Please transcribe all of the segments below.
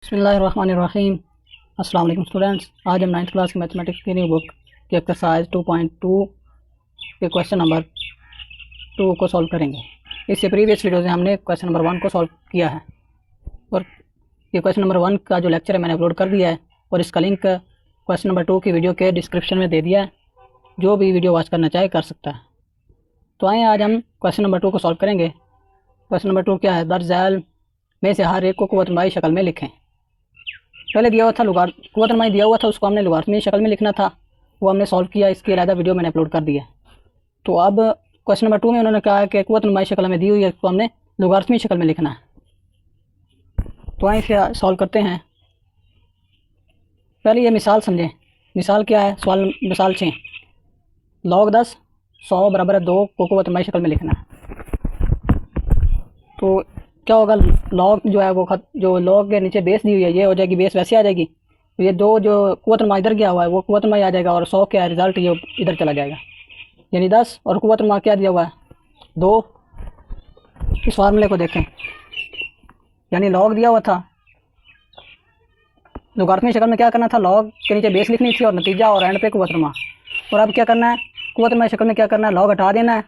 बिस्मिल्लाहिर्रहमानिर्रहीम। अस्सलाम वालेकुम स्टूडेंट्स। आज हम 9th क्लास की मैथमेटिक्स की न्यू बुक की एक्सरसाइज 2.2 के क्वेश्चन नंबर 2 को सॉल्व करेंगे। इससे प्रीवियस वीडियो से हमने क्वेश्चन नंबर 1 को सॉल्व किया है और ये क्वेश्चन नंबर 1 का जो लेक्चर है मैंने अपलोड कर दिया है और इसका लिंक क्वेश्चन नंबर 2 की वीडियो के डिस्क्रिप्शन में दे दिया है। जो भी वीडियो वॉच करना चाहे कर सकता है। तो आइए आज हम क्वेश्चन नंबर 2 को सॉल्व करेंगे। क्वेश्चन नंबर 2 क्या है? दर्ज झैल में से हर एक को कुव्वतनुमाई शक्ल में लिखें। पहले दिया हुआ था कुव्वतनुमाई दिया हुआ था, उसको हमने लोगारिथमी शक्ल में लिखना था, वो हमने सॉल्व किया। इसकी अलग वीडियो मैंने अपलोड कर दिया। तो अब क्वेश्चन नंबर 2 में उन्होंने कहा है कि कुव्वतनुमाई शक्ल में दी हुई है, इसको हमने लोगारिथमी शक्ल में लिखना है। तो आइए इसे सॉल्व करते हैं। पहले ये मिसाल समझें। मिसाल क्या है? सवाल मिसाल 6, log 10 100 बराबर 2 को कुव्वतनुमाई शक्ल में लिखना है। तो क्या होगा? लॉग जो है वो जो लॉग के नीचे बेस दी हुई है ये हो जाएगी, बेस वैसे आ जाएगी। तो ये दो जो कुव्वतनुमा इधर गया हुआ है वो कुव्वतनुमा आ जाएगा और 100 क्या है रिजल्ट ये इधर चला जाएगा, यानी 10 और कुव्वतनुमा क्या दिया हुआ है 2। इस फार्मूले को देखें, यानी लॉग दिया हुआ था, लोगारिथमी शक्ल में क्या करना था? लॉग के नीचे बेस लिखनी थी और नतीजा और एंड पे कुव्वतनुमा। और अब क्या करना है? कुव्वतनुमा शक्ल में क्या करना है? लॉग हटा देना है,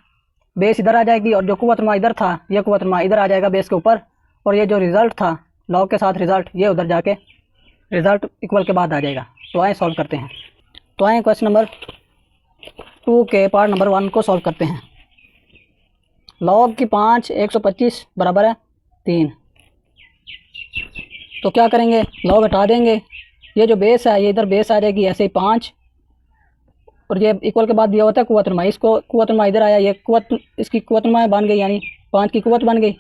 बेस इधर आ जाएगी और जो कुव्वतनुमा इधर था ये कुव्वतनुमा इधर आ जाएगा बेस के ऊपर, और ये जो रिज़ल्ट था लॉग के साथ रिज़ल्ट ये उधर जाके रिज़ल्ट इक्वल के बाद आ जाएगा। तो आए सॉल्व करते हैं। तो आए क्वेश्चन नंबर 2 के पार्ट नंबर 1 को सॉल्व करते हैं। लॉग की 5 125 बराबर है 3। तो क्या करेंगे? लॉग हटा देंगे, ये जो बेस है ये इधर बेस आ जाएगी ऐसे ही 5, और ये इक्वल के बाद दिया होता है कुव्वतनुमा, इसको कुव्वतनुमा इधर आया, ये इसकी कुव्वतनुमा बन गई, यानी 5 की कुव्वत बन गई।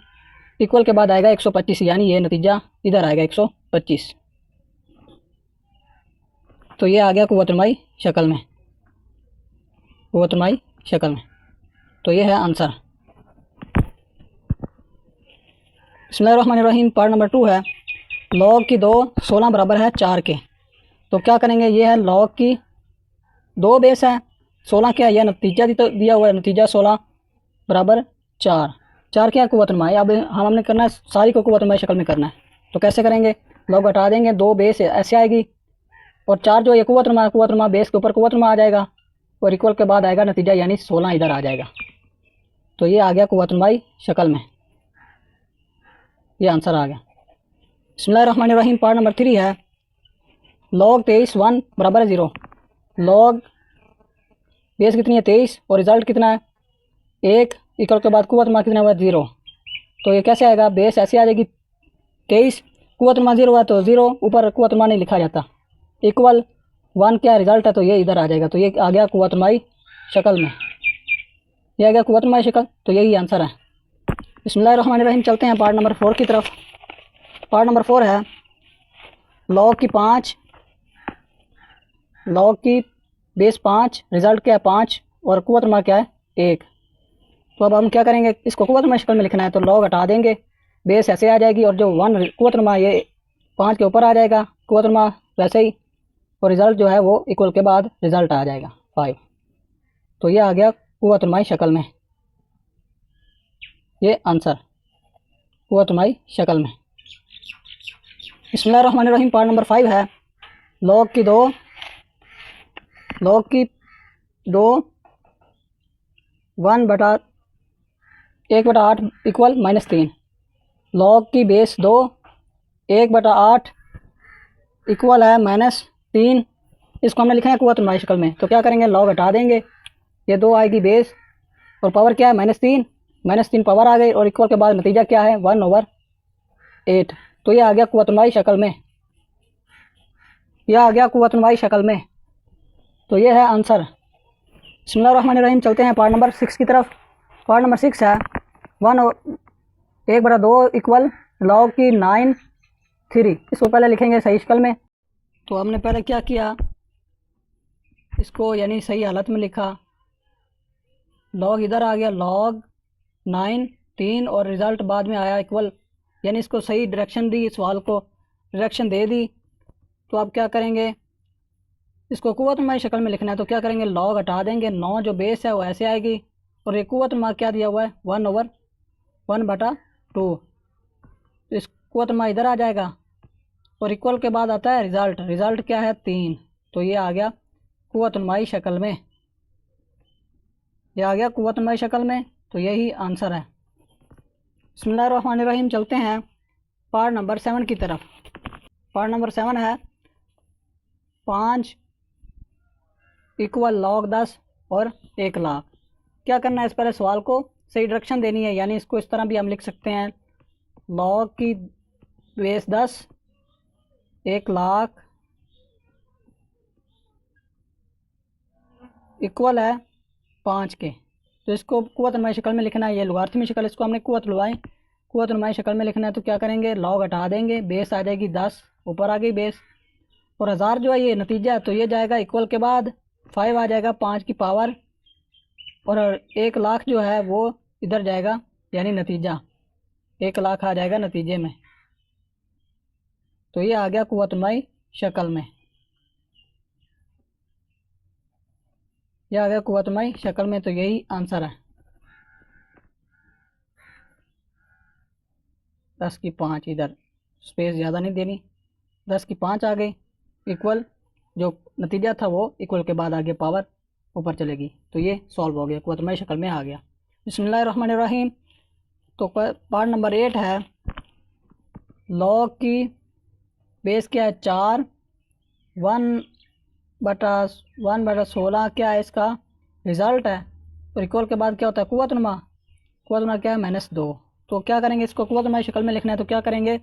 इक्वल के बाद आएगा 125, यानी ये नतीजा इधर आएगा 125। तो ये आ गया कुव्वतनुमाई शक्ल में, कुव्वतनुमाई शक्ल में। तो ये है आंसर। बिस्मिल्लाहिर्रहमानिर्रहीम। पार्ट नंबर 2 है, लॉग की 2 16 बराबर है 4 के। तो क्या करेंगे? ये है लॉग की 2 बेस है 16 क्या है, यह नतीजा दिया हुआ है, नतीजा 16 बराबर 4। 4 क्या है? कुव्वतनुमाई। अब हमने करना है सारी को कुव्वतनुमाई शक्ल में करना है। तो कैसे करेंगे? लॉग हटा देंगे, 2 बेस ऐसे आएगी और 4 जो ये कुव्वतनुमा बेस के ऊपर कुव्वतनुमा आ जाएगा और इक्वल के बाद आएगा नतीजा, यानी 16 इधर आ जाएगा। तो ये आ गया कुव्वतनुमाई शक्ल में, ये आंसर आ गया। बिस्मिल्लाहिर्रहमानिर्रहीम। पार्ट नंबर 3 है, log 23 1 बराबर है 0। लॉग बेस कितनी है 23 और रिजल्ट कितना है 1, इक्वल के बाद कुव्वतनुमा कितना हुआ 0। तो ये कैसे आएगा? बेस ऐसे आ जाएगी 23, कुव्वतनुमा 0 हुआ तो 0, ऊपर कुव्वतनुमा नहीं लिखा जाता, इक्वल 1 क्या रिजल्ट है तो ये इधर आ जाएगा। तो ये आ गया कुव्वतनुमाई शक्ल में, ये आ गया कुव्वतनुमाई शक्ल। तो यही आंसर है। बिस्मिल्लाहिर्रहमानिर्रहीम। चलते हैं पार्ट नंबर 4 की तरफ। पार्ट नंबर 4 है, लॉग की 5, लॉग की बेस 5, रिजल्ट क्या है 5 और कुव्वतनुमा क्या है 1। तो अब हम क्या करेंगे? इसको कुव्वतनुमा शक्ल में लिखना है, तो लॉग हटा देंगे, बेस ऐसे आ जाएगी और जो 1 कुव्वतनुमा ये 5 के ऊपर आ जाएगा कुव्वतनुमा वैसे ही, और रिज़ल्ट जो है वो इक्वल के बाद रिज़ल्ट आ जाएगा 5। तो ये आ गया कुव्वतनुमाई शक्ल में, ये आंसर कुव्वतनुमाई शक्ल में। बिस्मिल्लाहिर्रहमानिर्रहीम। पार्ट नंबर 5 है, लॉग की 2 1/8 इक्वल -3। लॉग की बेस 2 1/8 इक्वल है -3। इसको हमने लिखा है कुव्वतनुमाई शक्ल में। तो क्या करेंगे? लॉग हटा देंगे, ये 2 आएगी बेस और पावर क्या है -3 पावर आ गई और इक्वल के बाद नतीजा क्या है 1/8। तो ये आ गया कुव्वतनुमाई शक्ल में, यह आ गया कुव्वतनुमाई शक्ल में। तो ये है आंसर। बिस्मिल्लाहिर्रहमानिर्रहीम। चलते हैं पार्ट नंबर 6 की तरफ। पार्ट नंबर 6 है, 1/2 इक्वल लॉग की 9 3। इसको पहले लिखेंगे सही शक्ल में। तो हमने पहले क्या किया, इसको यानी सही हालत में लिखा, लॉग इधर आ गया लॉग 9 3 और रिज़ल्ट बाद में आया इक्वल, यानी इसको सही डायरेक्शन दी, सवाल को डायरेक्शन दे दी। तो अब क्या करेंगे? इसको कुव्वतनुमाई शक्ल में लिखना है। तो क्या करेंगे? लॉग हटा देंगे, 9 जो बेस है वो ऐसे आएगी और ये कुव्वतनुमा क्या दिया हुआ है 1/2। इस कुव्वतनुमा इधर आ जाएगा और इक्वल के बाद आता है रिज़ल्ट। रिज़ल्ट क्या है 3, तो ये आ गया कुव्वतनुमाई शक्ल में, ये आ गया कुव्वतनुमाई शक्ल में, तो यही आंसर है। बिस्मिल्लाहिर्रहमानिर्रहीम, चलते हैं पार्ट नंबर 7 की तरफ। पार्ट नंबर 7 है 5 इक्वल log 10 और 1 लाख। क्या करना है, इस पहले सवाल को सही डायरेक्शन देनी है, यानी इसको इस तरह भी हम लिख सकते हैं log की बेस 10 1 लाख इक्वल है 5 के। तो इसको कुव्वतनुमाई शक्ल में लिखना है, ये लॉगरिथमिक शक्ल, इसको हमने कुव्वतनुमाई शक्ल में लिखना है। तो क्या करेंगे, log हटा देंगे, बेस आ जाएगी 10, ऊपर आ गई बेस, और 1000 जो है ये नतीजा है, तो ये जाएगा इक्वल के बाद 5 आ जाएगा 5 की पावर, और 1 लाख जो है वो इधर जाएगा, यानी नतीजा 1 लाख आ जाएगा नतीजे में। तो ये आ गया कुव्वतनुमाई शक्ल में, ये आ गया कुव्वतनुमाई शक्ल में, तो यही आंसर है। 10 की 5, इधर स्पेस ज़्यादा नहीं देनी, 10 की 5 आ गई, इक्वल जो नतीजा था वो इक्वल के बाद आगे पावर ऊपर चलेगी, तो ये सॉल्व हो गया, कुव्वतनुमाई शक्ल में आ गया। बिस्मिल्लाहिर्रहमानिर्रहीम। तो पार्ट नंबर 8 है log की बेस क्या है 4, 1/16 क्या है इसका रिज़ल्ट है, और इक्वल के बाद क्या होता है कुव्वतनुमा क्या है -2। तो क्या करेंगे, इसको कुव्वतनुमाई शक्ल में लिखना है, तो क्या करेंगे,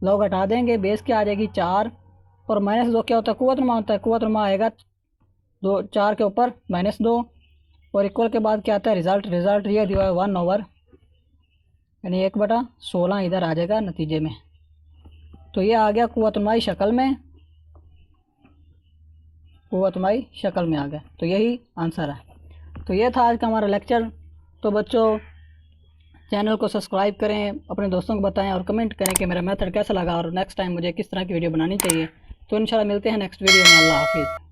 log हटा देंगे, बेस क्या आ जाएगी 4, और -2 क्या होता है कुव्वतनुमा होता है, कुव्वतनुमा आएगा 4 के ऊपर -2, और इक्वल के बाद क्या आता है रिज़ल्ट। रिज़ल्ट ये दिया है 1/, यानी 1/16 इधर आ जाएगा नतीजे में। तो ये आ गया कुव्वतनुमाई शक्ल में, कुव्वतनुमाई शक्ल में आ गया, तो यही आंसर है। तो ये था आज का हमारा लेक्चर। तो बच्चों, चैनल को सब्सक्राइब करें, अपने दोस्तों को बताएं, और कमेंट करें कि मेरा मेथड कैसा लगा और नेक्स्ट टाइम मुझे किस तरह की वीडियो बनानी चाहिए। तो इंशाल्लाह मिलते हैं नेक्स्ट वीडियो में। अल्लाह हाफिज़।